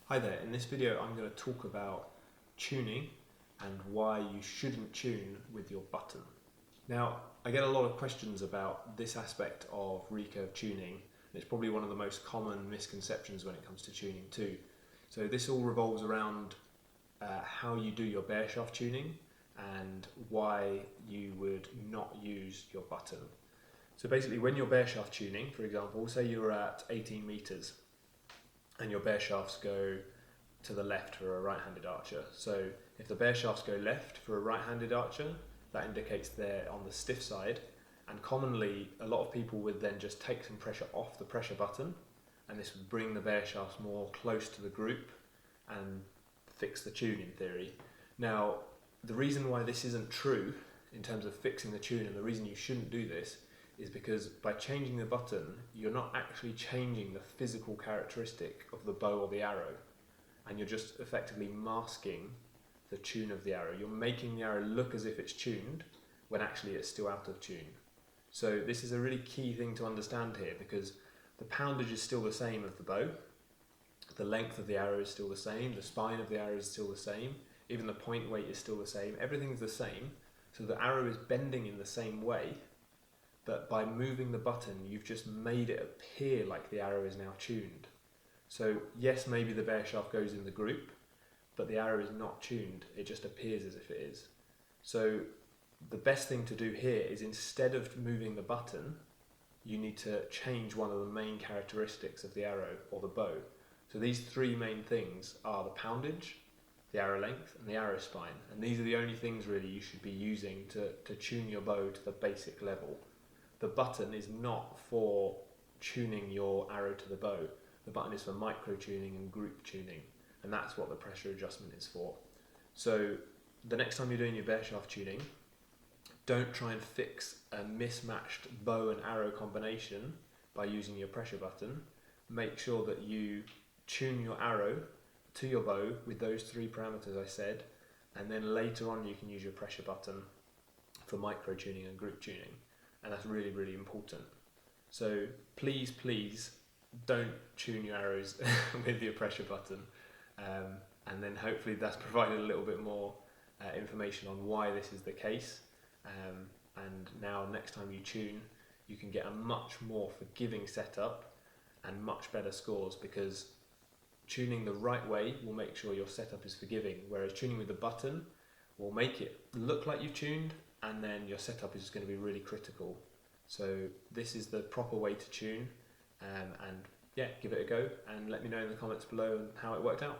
Hi there, in this video I'm going to talk about tuning and why you shouldn't tune with your button. Now, I get a lot of questions about this aspect of recurve tuning, and it's probably one of the most common misconceptions when it comes to tuning too. So this all revolves around how you do your bareshaft tuning and why you would not use your button. So basically when you're bareshaft tuning, for example, say you're at 18 meters and your bare shafts go to the left for a right-handed archer. So if the bare shafts go left for a right-handed archer, that indicates they're on the stiff side, and commonly a lot of people would then just take some pressure off the pressure button, and this would bring the bare shafts more close to the group and fix the tune in theory. Now, the reason why this isn't true in terms of fixing the tune, and the reason you shouldn't do this, is because by changing the button, you're not actually changing the physical characteristic of the bow or the arrow, and you're just effectively masking the tune of the arrow. You're making the arrow look as if it's tuned when actually it's still out of tune. So this is a really key thing to understand here, because the poundage is still the same of the bow, the length of the arrow is still the same, the spine of the arrow is still the same, even the point weight is still the same, everything's the same, so the arrow is bending in the same way. But by moving the button, you've just made it appear like the arrow is now tuned. So yes, maybe the bare shaft goes in the group, but the arrow is not tuned, it just appears as if it is. So the best thing to do here is, instead of moving the button, you need to change one of the main characteristics of the arrow or the bow. So these three main things are the poundage, the arrow length, and the arrow spine. And these are the only things really you should be using to tune your bow to the basic level. The button is not for tuning your arrow to the bow. The button is for micro tuning and group tuning, and that's what the pressure adjustment is for. So the next time you're doing your bareshaft tuning, don't try and fix a mismatched bow and arrow combination by using your pressure button. Make sure that you tune your arrow to your bow with those three parameters I said, and then later on you can use your pressure button for micro tuning and group tuning. And that's really, really important. So please don't tune your arrows with your pressure button. And then hopefully that's provided a little bit more information on why this is the case. And now next time you tune, you can get a much more forgiving setup and much better scores, because tuning the right way will make sure your setup is forgiving, whereas tuning with the button will make it look like you've tuned, and then your setup is going to be really critical. So this is the proper way to tune, and yeah, give it a go and let me know in the comments below how it worked out.